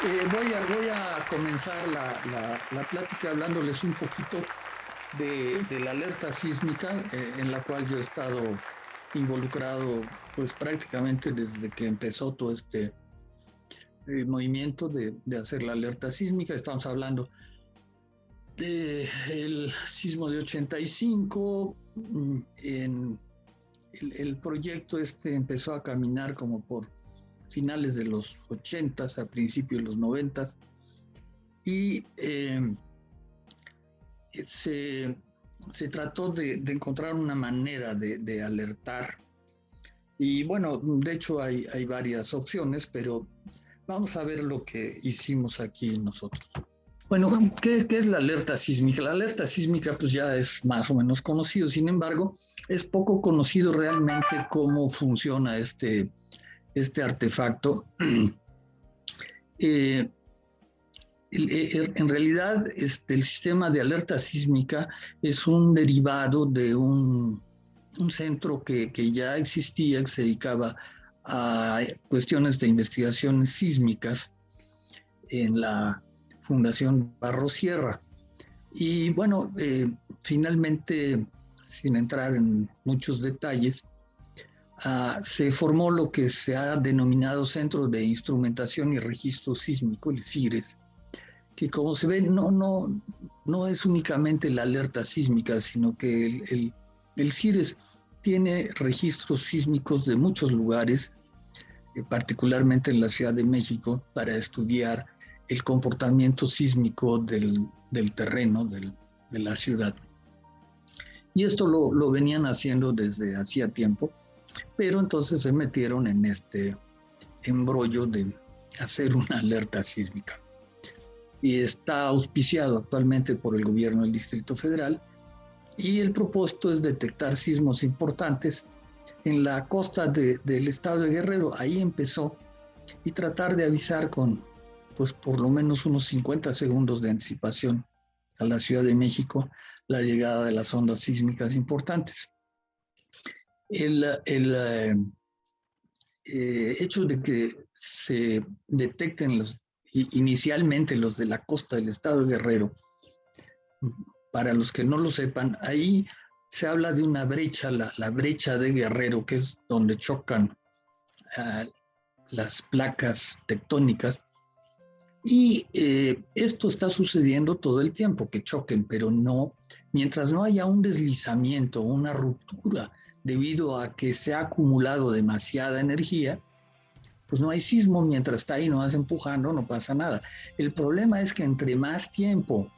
Voy a comenzar la plática hablándoles un poquito de la alerta sísmica en la cual yo he estado involucrado pues prácticamente desde que empezó todo este movimiento de hacer la alerta sísmica. Estamos hablando del sismo de 85. El proyecto este empezó a caminar como por finales de los 80s, a principios de los 90s, y se, se trató de encontrar una manera de alertar. Y bueno, de hecho hay varias opciones, pero vamos a ver lo que hicimos aquí nosotros. Bueno, ¿qué es la alerta sísmica? La alerta sísmica pues ya es más o menos conocido, sin embargo, es poco conocido realmente cómo funciona este artefacto. eh, en realidad, el sistema de alerta sísmica es un derivado de un centro que ya existía, que se dedicaba a cuestiones de investigaciones sísmicas en la Fundación Barros Sierra. Y bueno, finalmente, sin entrar en muchos detalles, se formó lo que se ha denominado Centro de Instrumentación y Registro Sísmico, el CIRES, que como se ve no es únicamente la alerta sísmica, sino que el CIRES tiene registros sísmicos de muchos lugares, particularmente en la Ciudad de México, para estudiar el comportamiento sísmico del terreno de la ciudad. Y esto lo venían haciendo desde hacía tiempo, pero entonces se metieron en este embrollo de hacer una alerta sísmica. Y está auspiciado actualmente por el gobierno del Distrito Federal, y el propósito es detectar sismos importantes en la costa del estado de Guerrero. Ahí empezó, y tratar de avisar con pues por lo menos unos 50 segundos de anticipación a la Ciudad de México la llegada de las ondas sísmicas importantes. El hecho de que se detecten inicialmente los de la costa del estado de Guerrero, para los que no lo sepan, ahí se habla de una brecha, la brecha de Guerrero, que es donde chocan las placas tectónicas. Y esto está sucediendo todo el tiempo, que choquen, pero mientras no haya un deslizamiento, una ruptura, debido a que se ha acumulado demasiada energía, pues no hay sismo. Mientras está ahí, no vas empujando, no pasa nada. El problema es que entre más tiempo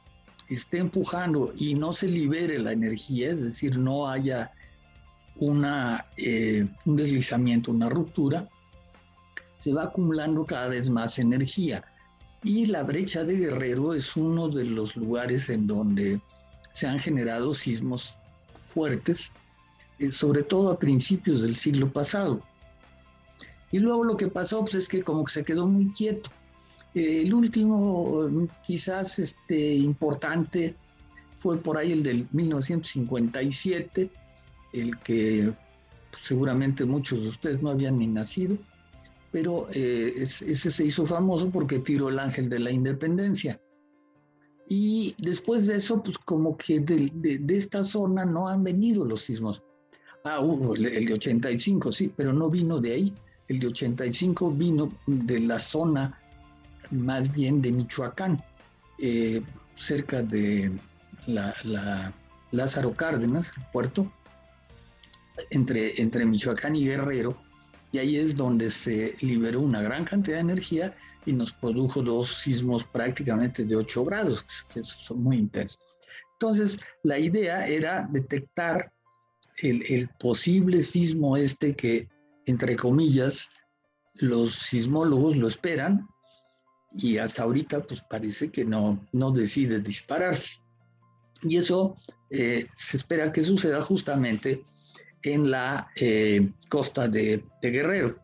esté empujando y no se libere la energía, es decir, no haya un deslizamiento, una ruptura, se va acumulando cada vez más energía. Y la brecha de Guerrero es uno de los lugares en donde se han generado sismos fuertes, sobre todo a principios del siglo pasado. Y luego lo que pasó pues, es que como que se quedó muy quieto. El último, quizás importante, fue por ahí el del 1957, el que seguramente muchos de ustedes no habían ni nacido, pero ese se hizo famoso porque tiró el ángel de la independencia. Y después de eso, pues como que de esta zona no han venido los sismos. Hubo el de 85, sí, pero no vino de ahí. El de 85 vino de la zona más bien de Michoacán, cerca de la Lázaro Cárdenas, el puerto, entre Michoacán y Guerrero, y ahí es donde se liberó una gran cantidad de energía y nos produjo dos sismos prácticamente de 8 grados, que son muy intensos. Entonces, la idea era detectar el posible sismo que, entre comillas, los sismólogos lo esperan, y hasta ahorita pues parece que no decide dispararse. Y eso se espera que suceda justamente en la costa de Guerrero.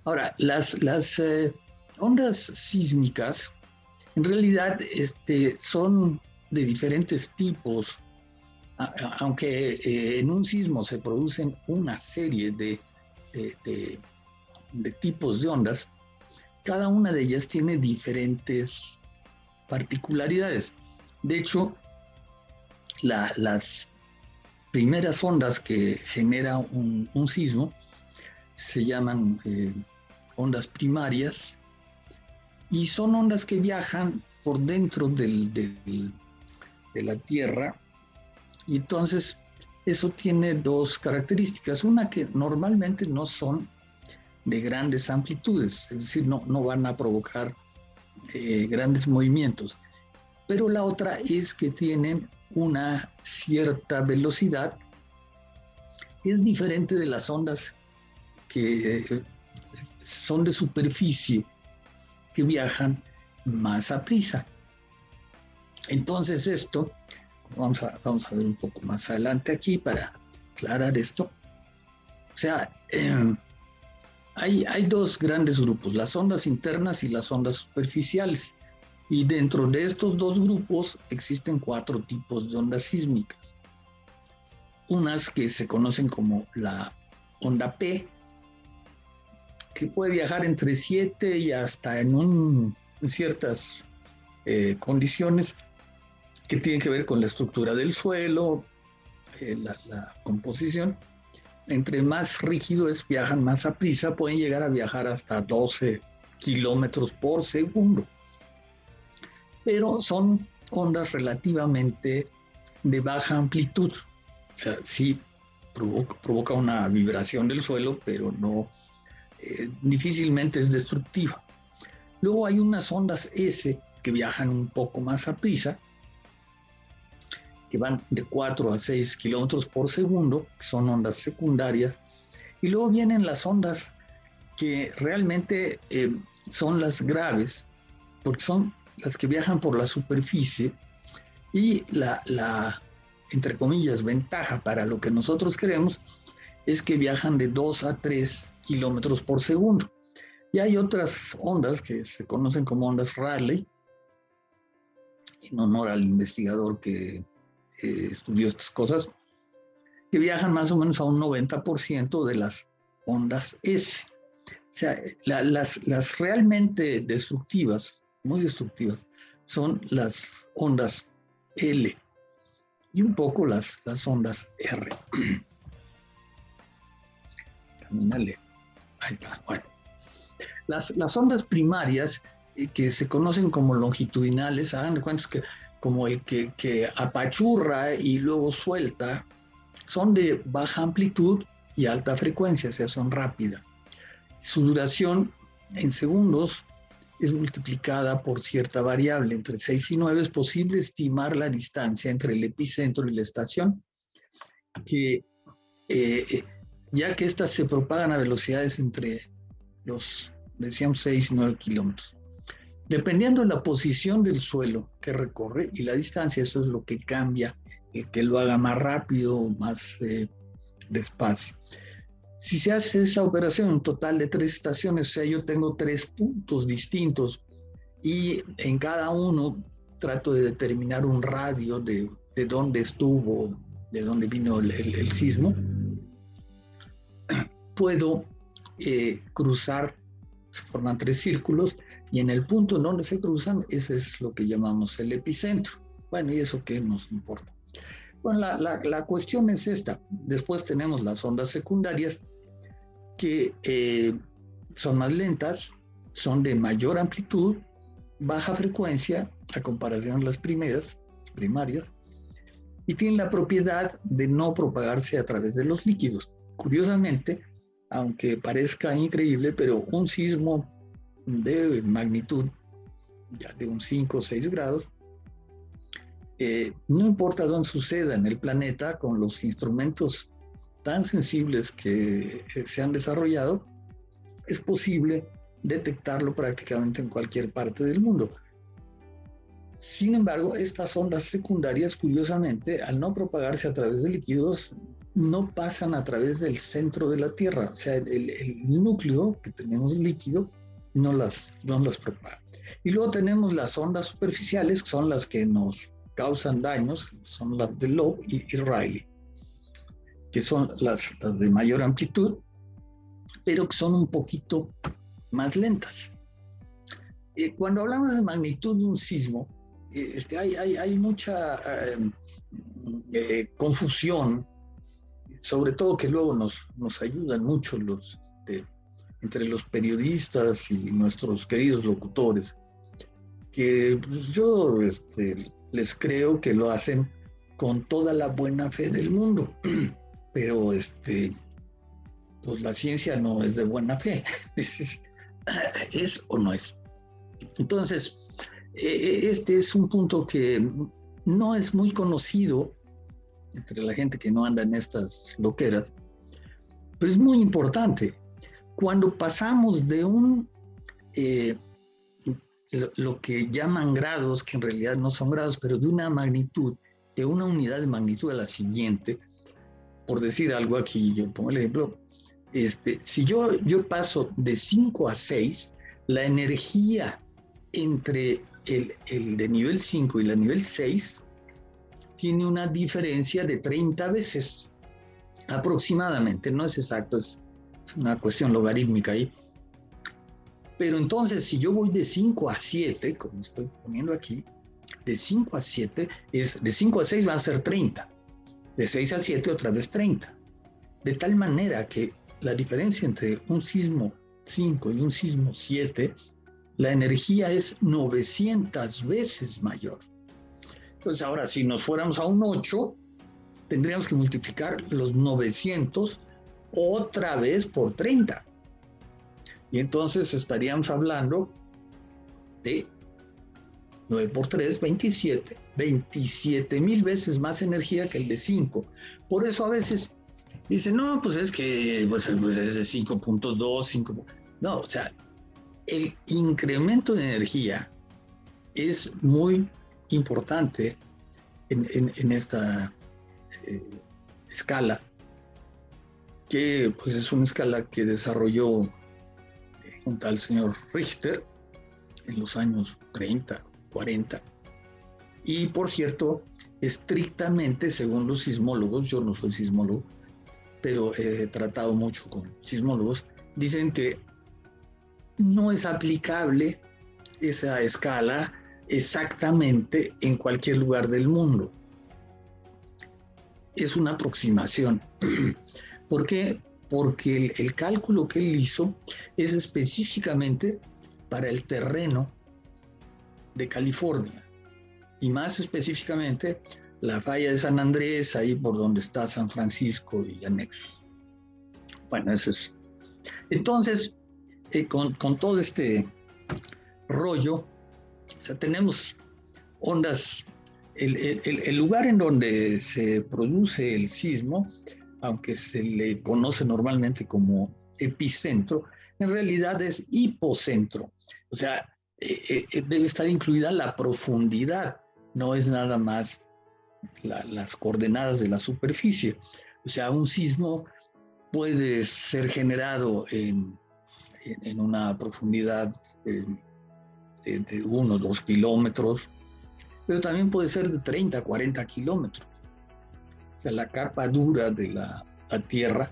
Ahora, las ondas sísmicas en realidad son de diferentes tipos, aunque en un sismo se producen una serie de tipos de ondas. cada una de ellas tiene diferentes particularidades. De hecho, las primeras ondas que genera un sismo se llaman ondas primarias y son ondas que viajan por dentro de la Tierra, y entonces eso tiene dos características. Una, que normalmente no son de grandes amplitudes, es decir, no van a provocar grandes movimientos, pero la otra es que tienen una cierta velocidad que es diferente de las ondas que son de superficie, que viajan más a prisa. Entonces esto, vamos a ver un poco más adelante aquí para aclarar esto. O sea, hay dos grandes grupos, las ondas internas y las ondas superficiales. Y dentro de estos dos grupos existen 4 tipos de ondas sísmicas. Unas que se conocen como la onda P, que puede viajar entre 7 y hasta en ciertas condiciones que tienen que ver con la estructura del suelo, la composición. Entre más rígido es, viajan más a prisa, pueden llegar a viajar hasta 12 kilómetros por segundo. Pero son ondas relativamente de baja amplitud. O sea, sí provoca una vibración del suelo, pero no, difícilmente es destructiva. Luego hay unas ondas S que viajan un poco más a prisa, que van de 4 a 6 kilómetros por segundo, que son ondas secundarias. Y luego vienen las ondas que realmente son las graves, porque son las que viajan por la superficie, y entre comillas, ventaja para lo que nosotros queremos es que viajan de 2 a 3 kilómetros por segundo. Y hay otras ondas que se conocen como ondas Rayleigh, en honor al investigador que estudió estas cosas, que viajan más o menos a un 90% de las ondas S. O sea, las realmente destructivas, muy destructivas, son las ondas L y un poco las ondas R. Camínale. Ahí está. Bueno, las ondas primarias, que se conocen como longitudinales, hagan de cuenta que como el que apachurra y luego suelta, son de baja amplitud y alta frecuencia, o sea, son rápidas. Su duración en segundos es multiplicada por cierta variable, entre 6 y 9 es posible estimar la distancia entre el epicentro y la estación, que ya que estas se propagan a velocidades entre los, decíamos, 6 y 9 kilómetros. Dependiendo de la posición del suelo que recorre y la distancia, eso es lo que cambia, el que lo haga más rápido o más despacio. Si se hace esa operación, un total de 3 estaciones, o sea, yo tengo 3 puntos distintos y en cada uno trato de determinar un radio de dónde estuvo, de dónde vino el sismo, puedo cruzar, se forman 3 círculos, y en el punto en donde se cruzan, ese es lo que llamamos el epicentro. Bueno, ¿y eso qué nos importa? Bueno, la cuestión es esta. Después tenemos las ondas secundarias, que son más lentas, son de mayor amplitud, baja frecuencia a comparación de las primarias, y tienen la propiedad de no propagarse a través de los líquidos. Curiosamente, aunque parezca increíble, pero un sismo de magnitud ya de un 5 o 6 grados, no importa dónde suceda en el planeta, con los instrumentos tan sensibles que se han desarrollado, es posible detectarlo prácticamente en cualquier parte del mundo. Sin embargo, estas ondas secundarias, curiosamente, al no propagarse a través de líquidos, no pasan a través del centro de la Tierra. O sea, el núcleo que tenemos líquido no las propaga. Y luego tenemos las ondas superficiales, que son las que nos causan daños, son las de Loeb y Rayleigh, que son las de mayor amplitud, pero que son un poquito más lentas. Cuando hablamos de magnitud de un sismo, hay mucha confusión, sobre todo que luego nos ayudan mucho entre los periodistas y nuestros queridos locutores, que pues, yo les creo que lo hacen con toda la buena fe del mundo, pero pues la ciencia no es de buena fe, es o no es. Entonces, este es un punto que no es muy conocido entre la gente que no anda en estas loqueras, pero es muy importante. Cuando pasamos de lo que llaman grados, que en realidad no son grados, pero de una magnitud, de una unidad de magnitud a la siguiente, por decir algo aquí, yo pongo el ejemplo, si yo paso de 5 a 6, la energía entre el de nivel 5 y la nivel 6 tiene una diferencia de 30 veces aproximadamente, no es exacto, es una cuestión logarítmica ahí. Pero entonces, si yo voy de 5 a 7, como estoy poniendo aquí, de 5 a 7, de 5 a 6 va a ser 30, de 6 a 7 otra vez 30. De tal manera que la diferencia entre un sismo 5 y un sismo 7, la energía es 900 veces mayor. Entonces ahora, si nos fuéramos a un 8, tendríamos que multiplicar los 900 otra vez por 30. Y entonces estaríamos hablando de 9 por 3, 27. 27,000 veces más energía que el de 5. Por eso a veces dicen, no, pues es que pues, es de 5.2, 5. No, o sea, el incremento de energía es muy importante en esta escala, que pues es una escala que desarrolló un tal señor Richter en los años 30, 40. Y por cierto, estrictamente según los sismólogos, yo no soy sismólogo, pero he tratado mucho con sismólogos, dicen que no es aplicable esa escala exactamente en cualquier lugar del mundo. Es una aproximación. ¿Por qué? Porque el cálculo que él hizo es específicamente para el terreno de California y más específicamente la falla de San Andrés, ahí por donde está San Francisco y anexos. Bueno, eso es. Entonces, con todo este rollo, o sea, tenemos ondas. El lugar en donde se produce el sismo, aunque se le conoce normalmente como epicentro, en realidad es hipocentro. O sea, debe estar incluida la profundidad, no es nada más las coordenadas de la superficie. O sea, un sismo puede ser generado en una profundidad de 1 o 2 kilómetros, pero también puede ser de 30, 40 kilómetros. O sea, la capa dura de la Tierra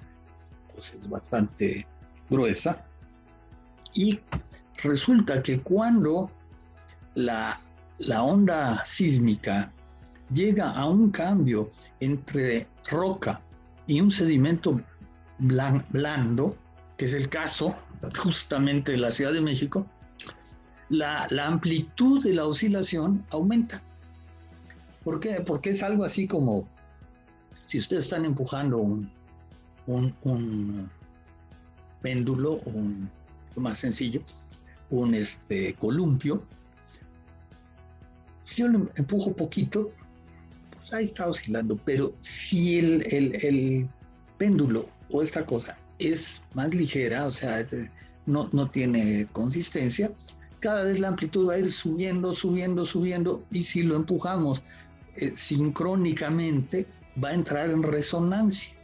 pues es bastante gruesa y resulta que cuando la onda sísmica llega a un cambio entre roca y un sedimento blando, que es el caso justamente de la Ciudad de México, la amplitud de la oscilación aumenta. ¿Por qué? Porque es algo así como si ustedes están empujando un péndulo, lo más sencillo, un columpio. Si yo lo empujo poquito, pues ahí está oscilando, pero si el péndulo o esta cosa es más ligera, o sea, no tiene consistencia, cada vez la amplitud va a ir subiendo, subiendo, subiendo, y si lo empujamos sincrónicamente, va a entrar en resonancia.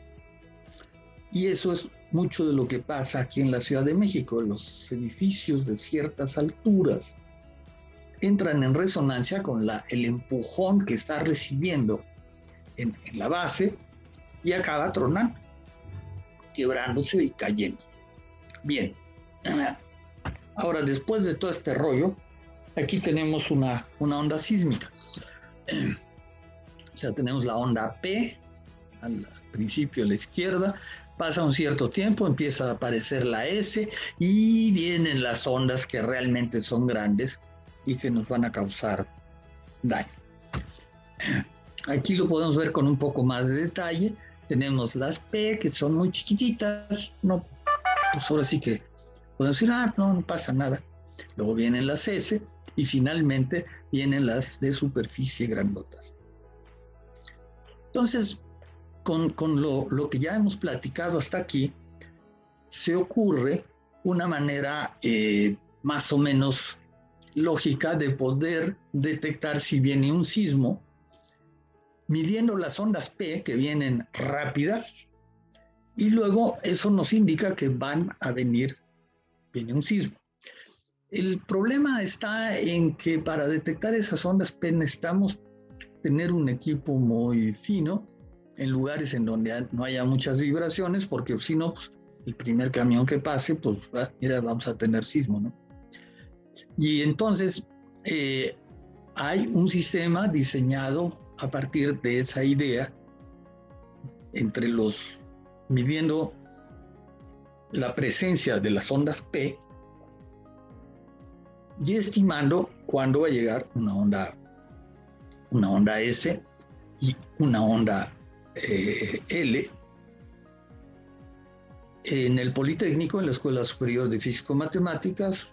Y eso es mucho de lo que pasa aquí en la Ciudad de México. Los edificios de ciertas alturas entran en resonancia con el empujón que está recibiendo en la base y acaba tronando, quebrándose y cayendo. Bien, ahora después de todo este rollo, aquí tenemos una onda sísmica. O sea, tenemos la onda P al principio a la izquierda, pasa un cierto tiempo, empieza a aparecer la S y vienen las ondas que realmente son grandes y que nos van a causar daño. Aquí lo podemos ver con un poco más de detalle. Tenemos las P, que son muy chiquititas, no, pues ahora sí que podemos decir, no pasa nada. Luego vienen las S y finalmente vienen las de superficie grandotas. Entonces, con lo que ya hemos platicado hasta aquí, se ocurre una manera más o menos lógica de poder detectar si viene un sismo, midiendo las ondas P que vienen rápidas, y luego eso nos indica que viene un sismo. El problema está en que para detectar esas ondas P necesitamos tener un equipo muy fino en lugares en donde no haya muchas vibraciones, porque si no, pues, el primer camión que pase, pues mira, vamos a tener sismo, ¿no? Y entonces hay un sistema diseñado a partir de esa idea, midiendo la presencia de las ondas P y estimando cuándo va a llegar una onda S y una onda L. En el Politécnico, en la Escuela Superior de Físico-Matemáticas,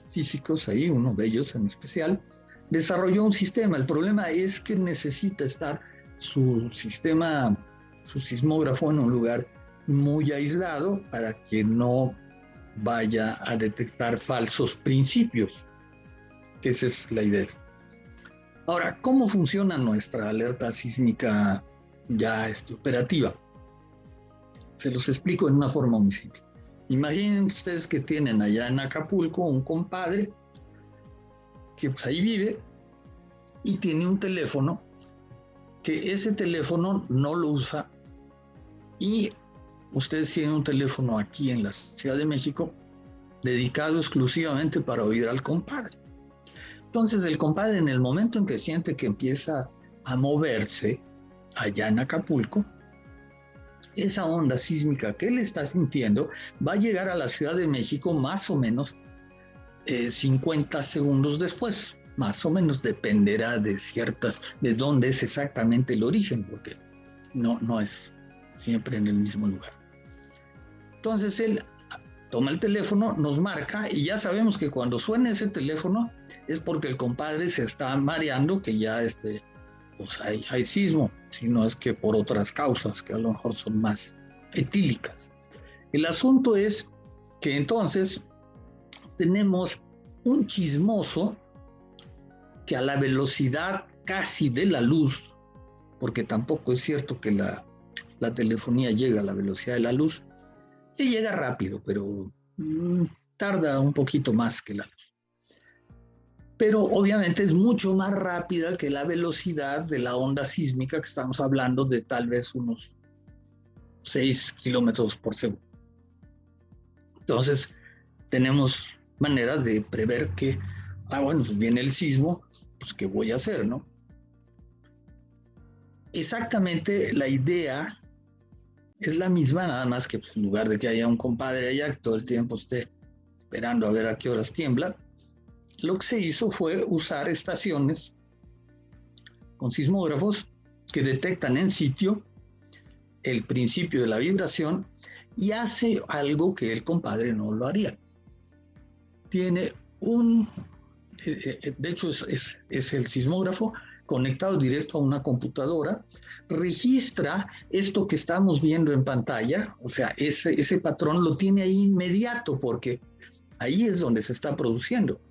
físicos ahí, uno de ellos en especial, desarrolló un sistema. El problema es que necesita estar su sismógrafo en un lugar muy aislado para que no vaya a detectar falsos principios, que esa es la idea. Ahora, ¿cómo funciona nuestra alerta sísmica ya operativa? Se los explico en una forma muy simple. Imaginen ustedes que tienen allá en Acapulco un compadre que pues ahí vive y tiene un teléfono, que ese teléfono no lo usa, y ustedes tienen un teléfono aquí en la Ciudad de México dedicado exclusivamente para oír al compadre. Entonces el compadre, en el momento en que siente que empieza a moverse allá en Acapulco, esa onda sísmica que él está sintiendo va a llegar a la Ciudad de México más o menos 50 segundos después. Más o menos dependerá de dónde es exactamente el origen, porque no es siempre en el mismo lugar. Entonces él toma el teléfono, nos marca, y ya sabemos que cuando suena ese teléfono es porque el compadre se está mareando, que ya pues hay sismo, si no es que por otras causas que a lo mejor son más etílicas. El asunto es que entonces tenemos un chismoso que a la velocidad casi de la luz, porque tampoco es cierto que la telefonía llega a la velocidad de la luz, sí llega rápido, pero tarda un poquito más que la luz. Pero obviamente es mucho más rápida que la velocidad de la onda sísmica, que estamos hablando de tal vez unos 6 kilómetros por segundo. Entonces, tenemos manera de prever que, bueno, pues viene el sismo, pues ¿qué voy a hacer, no? Exactamente la idea es la misma, nada más que pues, en lugar de que haya un compadre allá que todo el tiempo esté esperando a ver a qué horas tiembla, lo que se hizo fue usar estaciones con sismógrafos que detectan en sitio el principio de la vibración y hace algo que el compadre no lo haría. Tiene de hecho es el sismógrafo conectado directo a una computadora, registra esto que estamos viendo en pantalla, o sea, ese patrón lo tiene ahí inmediato porque ahí es donde se está produciendo,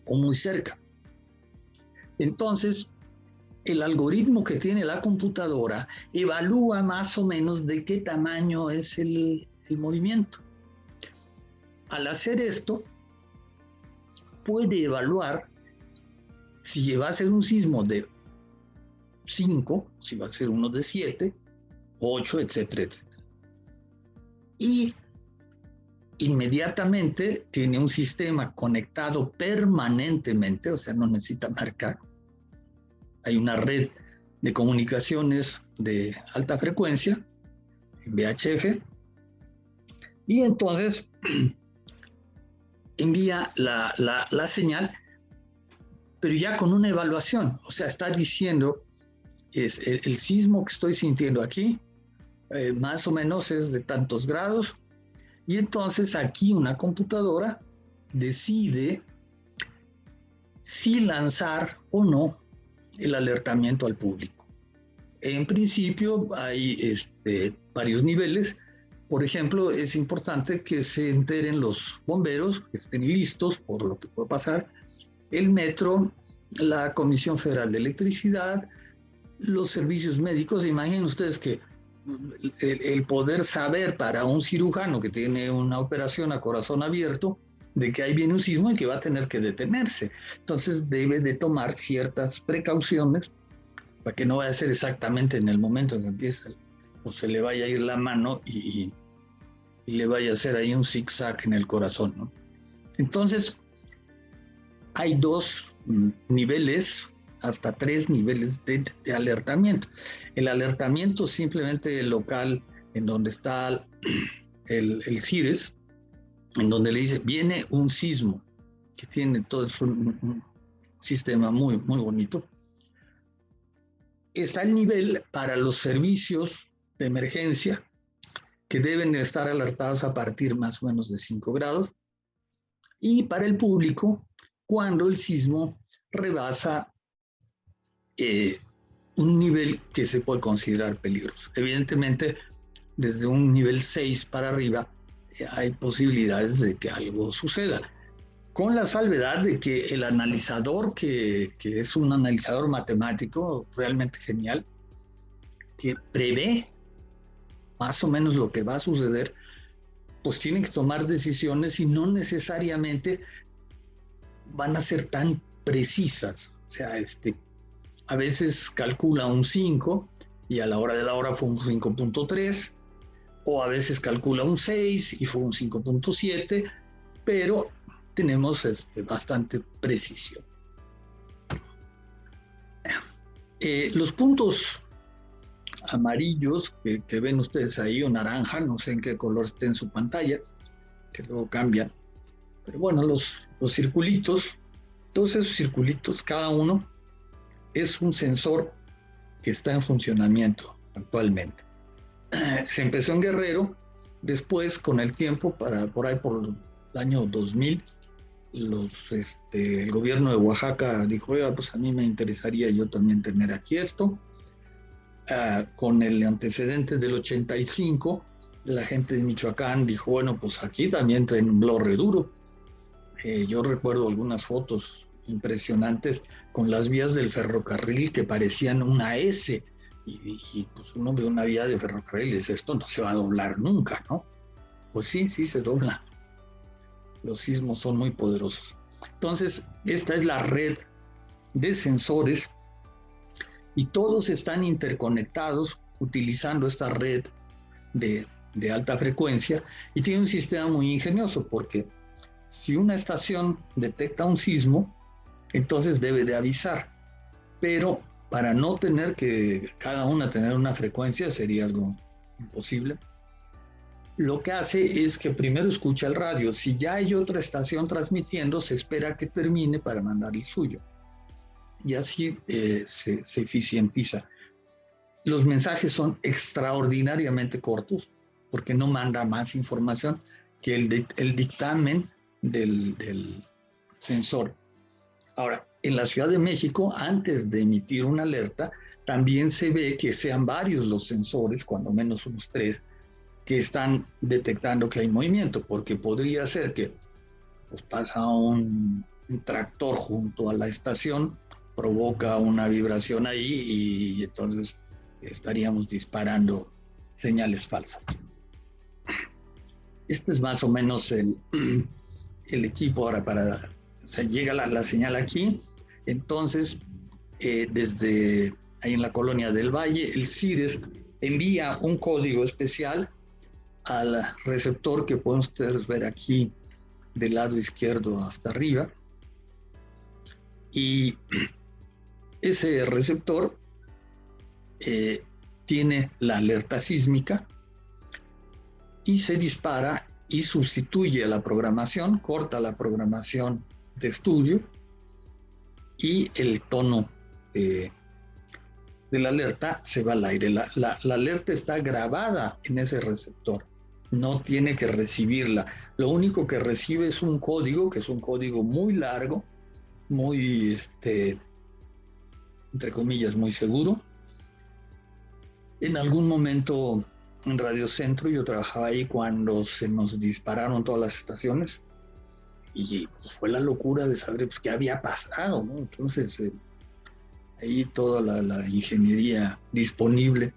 o muy cerca. Entonces, el algoritmo que tiene la computadora evalúa más o menos de qué tamaño es el movimiento. Al hacer esto, puede evaluar si va a ser un sismo de 5, si va a ser uno de 7, 8, etcétera, etcétera. Y inmediatamente tiene un sistema conectado permanentemente, o sea, no necesita marcar. Hay una red de comunicaciones de alta frecuencia, VHF, y entonces envía la señal, pero ya con una evaluación, o sea, está diciendo, es el sismo que estoy sintiendo aquí, más o menos es de tantos grados, y entonces aquí una computadora decide si lanzar o no el alertamiento al público. En principio hay varios niveles. Por ejemplo, es importante que se enteren los bomberos, que estén listos por lo que puede pasar, el metro, la Comisión Federal de Electricidad, los servicios médicos. Imaginen ustedes que el poder saber para un cirujano que tiene una operación a corazón abierto de que ahí viene un sismo y que va a tener que detenerse. Entonces debe de tomar ciertas precauciones para que no vaya a ser exactamente en el momento en que empieza, o se le vaya a ir la mano y le vaya a hacer ahí un zigzag en el corazón, ¿no? Entonces, hay 2 niveles, hasta 3 niveles de alertamiento. El alertamiento simplemente local, en donde está el CIRES, en donde le dice, viene un sismo, que tiene todo un sistema muy, muy bonito. Está el nivel para los servicios de emergencia, que deben estar alertados a partir más o menos de 5 grados, y para el público, cuando el sismo rebasa un nivel que se puede considerar peligroso. Evidentemente, desde un nivel 6 para arriba, hay posibilidades de que algo suceda, con la salvedad de que el analizador, que es un analizador matemático realmente genial, que prevé más o menos lo que va a suceder, pues tienen que tomar decisiones y no necesariamente van a ser tan precisas. O sea, a veces calcula un 5 y a la hora de la hora fue un 5.3, o a veces calcula un 6 y fue un 5.7, pero tenemos bastante precisión. Los puntos amarillos que ven ustedes ahí, o naranja, no sé en qué color esté en su pantalla, que luego cambian, pero bueno, los circulitos, todos esos circulitos, cada uno es un sensor que está en funcionamiento actualmente. Se empezó en Guerrero, después con el tiempo, por ahí por el año 2000, el gobierno de Oaxaca dijo, oiga, pues a mí me interesaría yo también tener aquí esto. Con el antecedente del 85, la gente de Michoacán dijo, bueno, pues aquí también tembló re duro. Yo recuerdo algunas fotos impresionantes con las vías del ferrocarril que parecían una S, y pues uno ve una vía de ferrocarril y dice, esto no se va a doblar nunca, ¿no? Pues sí se dobla. Los sismos son muy poderosos. Entonces, esta es la red de sensores y todos están interconectados utilizando esta red de alta frecuencia, y tiene un sistema muy ingenioso, porque si una estación detecta un sismo, entonces debe de avisar, pero para no tener que cada una tener una frecuencia sería algo imposible. Lo que hace es que primero escucha el radio. Si ya hay otra estación transmitiendo, se espera que termine para mandar el suyo. Y así se eficientiza. Los mensajes son extraordinariamente cortos, porque no manda más información que el dictamen del sensor. Ahora, en la Ciudad de México, antes de emitir una alerta, también se ve que sean varios los sensores, cuando menos unos 3, que están detectando que hay movimiento, porque podría ser que pues, pasa un tractor junto a la estación, provoca una vibración ahí y entonces estaríamos disparando señales falsas. Este es más o menos el equipo ahora o sea, llega la señal aquí, entonces desde ahí en la Colonia del Valle, el CIRES envía un código especial al receptor que pueden ustedes ver aquí del lado izquierdo hasta arriba. Y ese receptor tiene la alerta sísmica y se dispara y sustituye a la programación, corta la programación de estudio y el tono de la alerta se va al aire. La alerta está grabada en ese receptor, no tiene que recibirla. Lo único que recibe es un código, que es un código muy largo, muy, entre comillas, muy seguro. En algún momento en Radio Centro yo trabajaba ahí cuando se nos dispararon todas las estaciones y pues, fue la locura de saber pues, qué había pasado, ¿no? Entonces, ahí toda la ingeniería disponible,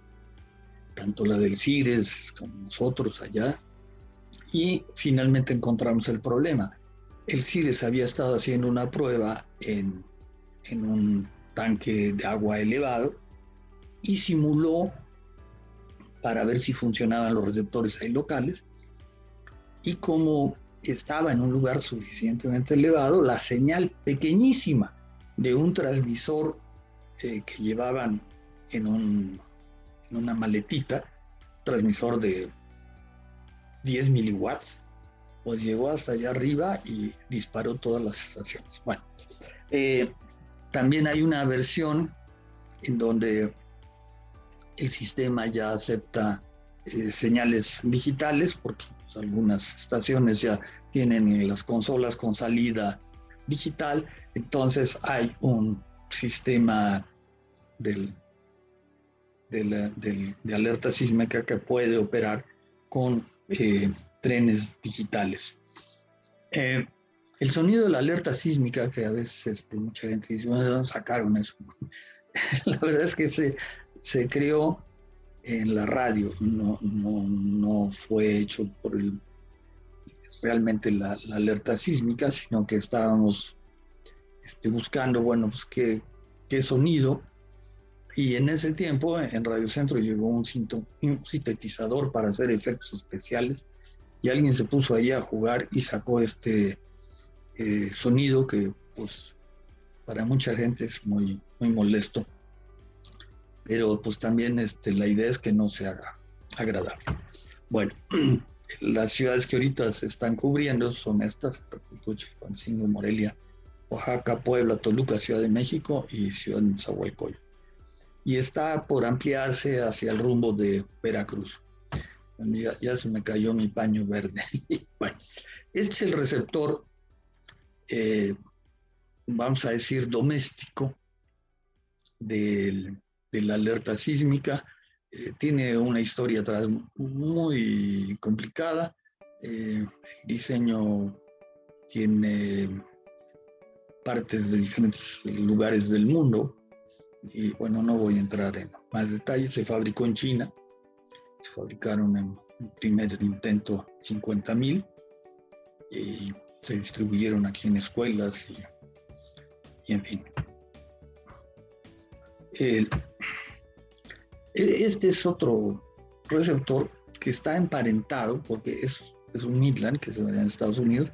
tanto la del CIRES como nosotros allá, y finalmente encontramos el problema. El CIRES había estado haciendo una prueba en un tanque de agua elevado y simuló para ver si funcionaban los receptores ahí locales, y como estaba en un lugar suficientemente elevado, la señal pequeñísima de un transmisor que llevaban en una maletita, transmisor de 10 miliwatts, pues llegó hasta allá arriba y disparó todas las estaciones. Bueno, también hay una versión en donde el sistema ya acepta señales digitales, porque pues, algunas estaciones ya tienen las consolas con salida digital, entonces hay un sistema de alerta sísmica que puede operar con trenes digitales. El sonido de la alerta sísmica, que a veces mucha gente dice, bueno, ¿de dónde sacaron eso? La verdad es que se creó en la radio, no fue hecho por realmente la alerta sísmica, sino que estábamos buscando, bueno, pues qué sonido, y en ese tiempo en Radio Centro llegó un sintetizador para hacer efectos especiales, y alguien se puso ahí a jugar y sacó sonido que pues para mucha gente es muy, muy molesto, pero pues también la idea es que no se haga agradable. Bueno, las ciudades que ahorita se están cubriendo son estas: Chilpancingo, Morelia, Oaxaca, Puebla, Toluca, Ciudad de México y Ciudad de Nezahualcóyotl. Y está por ampliarse hacia el rumbo de Veracruz. Ya se me cayó mi paño verde. Bueno, este es el receptor, vamos a decir, doméstico de la alerta sísmica. Tiene una historia atrás muy complicada. El diseño tiene partes de diferentes lugares del mundo, y bueno, no voy a entrar en más detalles. Se fabricó en China, se fabricaron en el primer intento 50,000 y se distribuyeron aquí en escuelas y en fin. Este es otro receptor que está emparentado, porque es un Midland que se ve en Estados Unidos,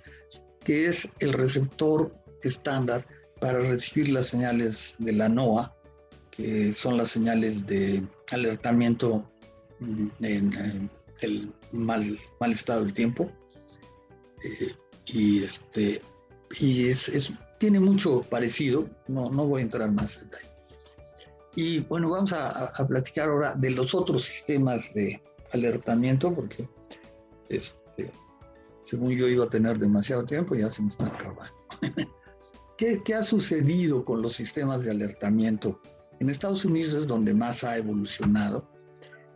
que es el receptor estándar para recibir las señales de la NOAA, que son las señales de alertamiento en el mal estado del tiempo. Tiene mucho parecido, no voy a entrar más en detalle. Y bueno, vamos a platicar ahora de los otros sistemas de alertamiento, porque según yo iba a tener demasiado tiempo, ya se me está acabando. ¿Qué ha sucedido con los sistemas de alertamiento? En Estados Unidos es donde más ha evolucionado.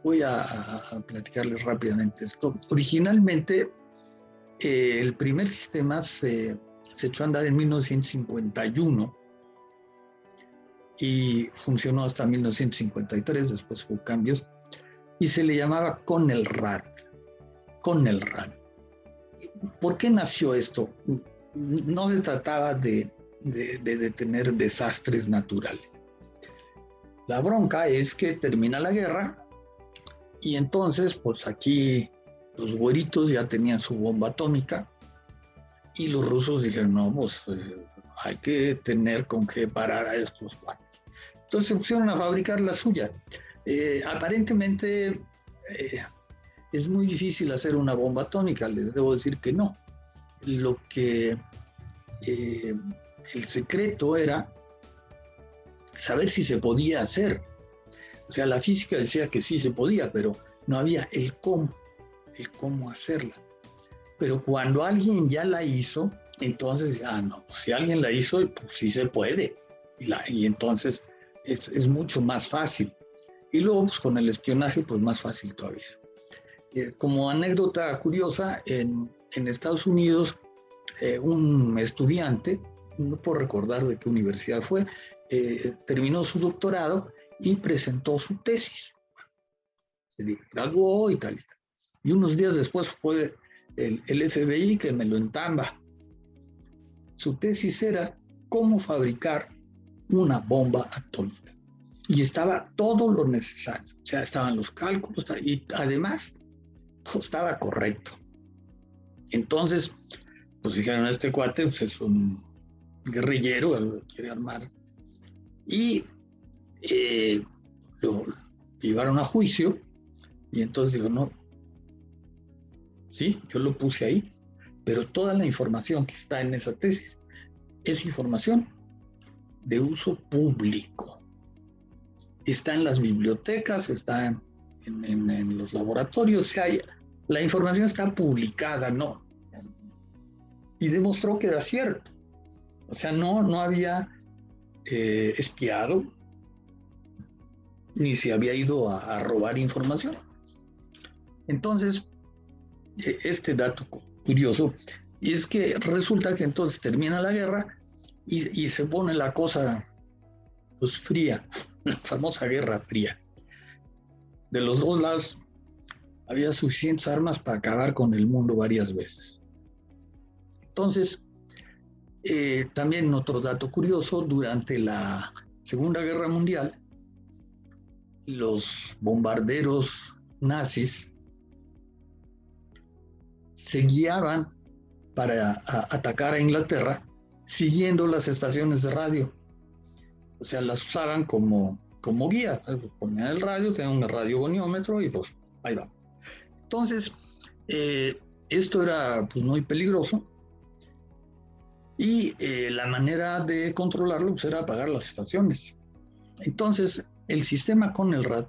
Voy a platicarles rápidamente esto. Originalmente, el primer sistema se echó a andar en 1951 y funcionó hasta 1953, después hubo cambios, y se le llamaba CONELRAD. CONELRAD. ¿Por qué nació esto? No se trataba de detener desastres naturales. La bronca es que termina la guerra y entonces, pues aquí Los güeritos ya tenían su bomba atómica y los rusos dijeron, no, pues hay que tener con qué parar a estos cuates. Entonces se pusieron a fabricar la suya. Aparentemente es muy difícil hacer una bomba atómica, les debo decir que no. Lo que el secreto era saber si se podía hacer. O sea, la física decía que sí se podía, pero no había el cómo hacerla. Pero cuando alguien ya la hizo, entonces, no, pues si alguien la hizo, pues sí se puede. Y entonces es mucho más fácil. Y luego, pues con el espionaje, pues más fácil todavía. Como anécdota curiosa, en Estados Unidos, un estudiante, no puedo recordar de qué universidad fue, terminó su doctorado y presentó su tesis. Se graduó y tal. Y unos días después fue el FBI que me lo entamba. Su tesis era cómo fabricar una bomba atómica. Y estaba todo lo necesario. O sea, estaban los cálculos y además todo estaba correcto. Entonces, pues dijeron, este cuate pues, es un guerrillero, lo quiere armar. Y lo llevaron a juicio y entonces digo, no, sí, yo lo puse ahí, pero toda la información que está en esa tesis es información de uso público. Está en las bibliotecas, está en los laboratorios, o sea, la información está publicada, ¿no? Y demostró que era cierto. O sea, no había espiado, ni se había ido a robar información. Entonces, este dato curioso, y es que resulta que entonces termina la guerra y se pone la cosa pues fría, la famosa Guerra Fría. De los dos lados había suficientes armas para acabar con el mundo varias veces. Entonces, también otro dato curioso, durante la Segunda Guerra Mundial, los bombarderos nazis se guiaban para atacar a Inglaterra siguiendo las estaciones de radio. O sea, las usaban como guía. Ponían el radio, tenían un radiogoniómetro y pues ahí va. Entonces, esto era pues, muy peligroso y la manera de controlarlo pues, era apagar las estaciones. Entonces, el sistema CONELRAD,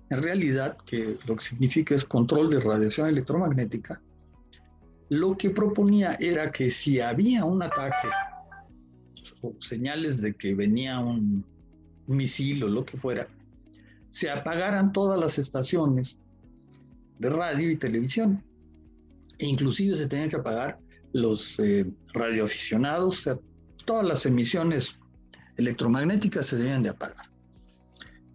en realidad, que lo que significa es control de radiación electromagnética, lo que proponía era que si había un ataque o señales de que venía un misil o lo que fuera, se apagaran todas las estaciones de radio y televisión. E inclusive se tenían que apagar los radioaficionados, o sea, todas las emisiones electromagnéticas se debían de apagar.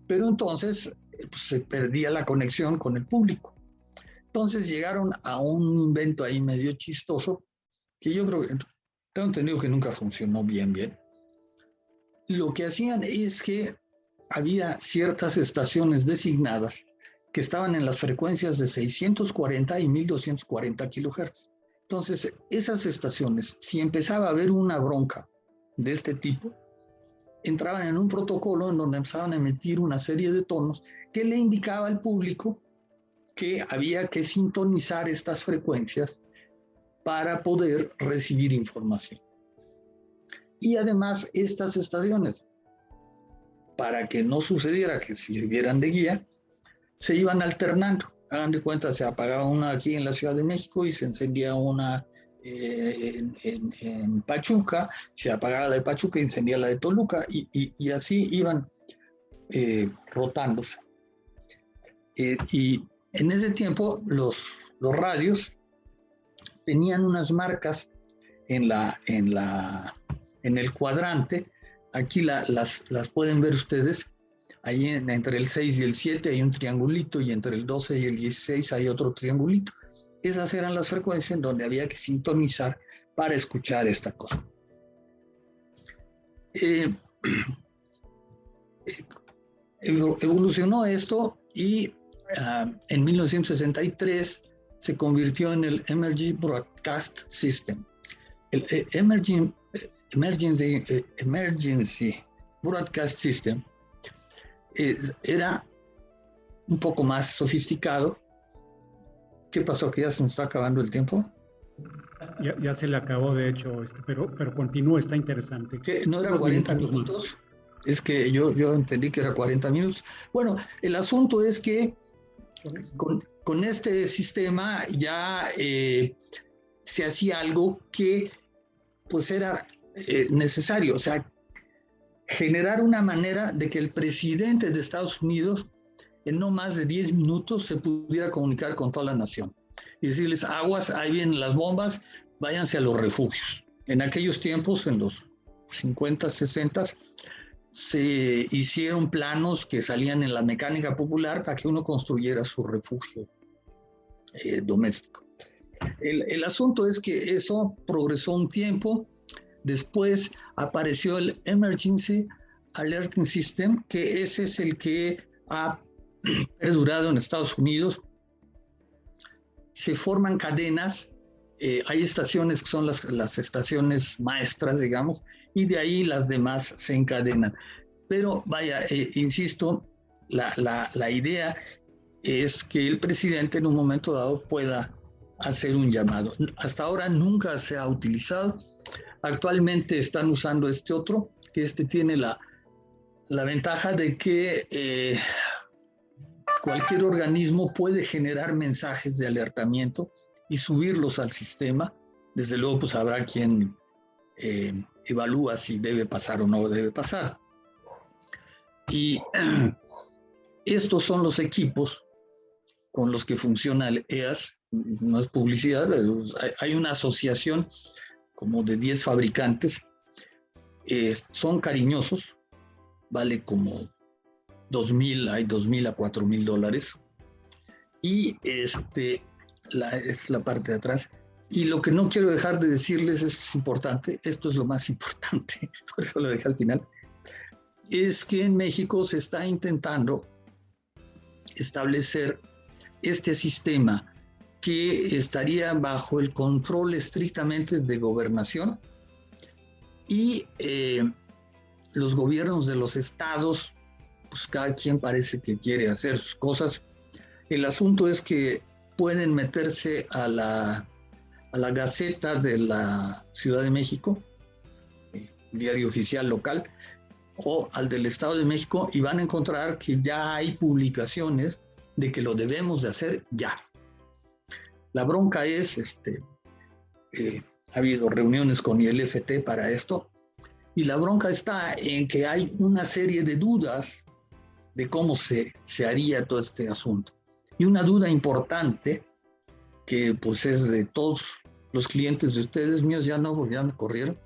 Pero entonces pues, se perdía la conexión con el público. Entonces llegaron a un invento ahí medio chistoso, que yo creo que tengo entendido que nunca funcionó bien. Lo que hacían es que había ciertas estaciones designadas que estaban en las frecuencias de 640 y 1240 kilohertz. Entonces, esas estaciones, si empezaba a haber una bronca de este tipo, entraban en un protocolo en donde empezaban a emitir una serie de tonos que le indicaba al público que había que sintonizar estas frecuencias para poder recibir información. Y además estas estaciones, para que no sucediera que sirvieran de guía, se iban alternando. Hagan de cuenta, se apagaba una aquí en la Ciudad de México y se encendía una en Pachuca, se apagaba la de Pachuca y encendía la de Toluca y así iban rotándose. Y en ese tiempo los radios tenían unas marcas en el cuadrante. Aquí las pueden ver ustedes. Ahí entre el 6 y el 7 hay un triangulito y entre el 12 y el 16 hay otro triangulito. Esas eran las frecuencias en donde había que sintonizar para escuchar esta cosa. Evolucionó esto y en 1963 se convirtió en el Emergency Broadcast System. El Emergency Broadcast System era un poco más sofisticado. ¿Qué pasó? ¿Que ya se nos está acabando el tiempo? Ya se le acabó, de hecho, pero continúa, está interesante. ¿Qué? ¿No eran 40 minutos? Es que yo entendí que era 40 minutos. Bueno, el asunto es que con este sistema ya se hacía algo que pues era necesario, o sea, generar una manera de que el presidente de Estados Unidos en no más de 10 minutos se pudiera comunicar con toda la nación y decirles, aguas, ahí vienen las bombas, váyanse a los refugios. En aquellos tiempos, en los 50, 60, se hicieron planos que salían en la mecánica popular para que uno construyera su refugio doméstico. El asunto es que eso progresó un tiempo, después apareció el Emergency Alerting System, que ese es el que ha perdurado en Estados Unidos. Se forman cadenas, hay estaciones que son las estaciones maestras, digamos, y de ahí las demás se encadenan. Pero vaya, insisto, la idea es que el presidente en un momento dado pueda hacer un llamado. Hasta ahora nunca se ha utilizado. Actualmente están usando este otro, que tiene la ventaja de que cualquier organismo puede generar mensajes de alertamiento y subirlos al sistema. Desde luego, pues habrá quien evalúa si debe pasar o no debe pasar. Y estos son los equipos con los que funciona el EAS. No es publicidad, hay una asociación como de 10 fabricantes. Son cariñosos, vale como $2,000, hay $2,000 a $4,000. Y es la parte de atrás. Y lo que no quiero dejar de decirles es importante, esto es lo más importante, por eso lo dejé al final, es que en México se está intentando establecer este sistema que estaría bajo el control estrictamente de gobernación y los gobiernos de los estados, pues cada quien parece que quiere hacer sus cosas. El asunto es que pueden meterse a la Gaceta de la Ciudad de México, diario oficial local, o al del Estado de México, y van a encontrar que ya hay publicaciones de que lo debemos de hacer ya. La bronca es, ha habido reuniones con el IFT para esto, y la bronca está en que hay una serie de dudas de cómo se haría todo este asunto. Y una duda importante, que pues es de todos los clientes de ustedes, míos ya no, porque ya me corrieron,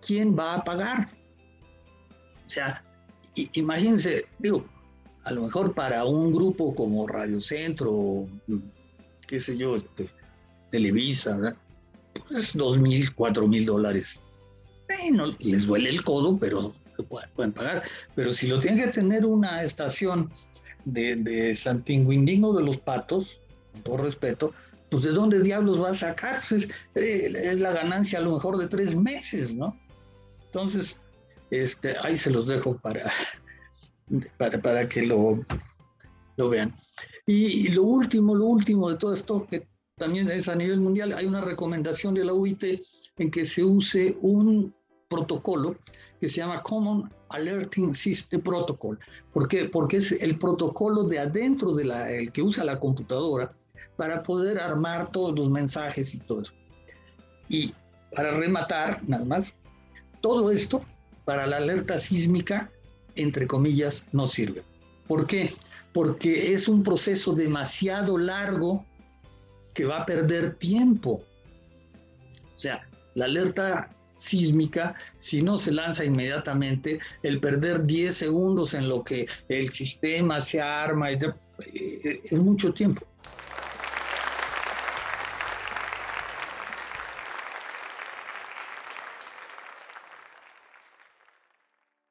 ¿quién va a pagar? O sea, imagínense, digo, a lo mejor para un grupo como Radio Centro, qué sé yo, Televisa, ¿verdad? Pues $2,000, $4,000. Bueno, les duele el codo, pero lo pueden pagar. Pero si lo tiene que tener una estación de San Pingüindingo de los Patos, con todo respeto, pues ¿de dónde diablos va a sacar? Pues es la ganancia a lo mejor de 3 meses, ¿no? Entonces, ahí se los dejo para que lo vean. Y lo último de todo esto, que también es a nivel mundial, hay una recomendación de la UIT en que se use un protocolo que se llama Common Alerting System Protocol. ¿Por qué? Porque es el protocolo de adentro el que usa la computadora para poder armar todos los mensajes y todo eso. Y para rematar, nada más, todo esto para la alerta sísmica, entre comillas, no sirve. ¿Por qué? Porque es un proceso demasiado largo que va a perder tiempo. O sea, la alerta sísmica, si no se lanza inmediatamente, el perder 10 segundos en lo que el sistema se arma, es mucho tiempo.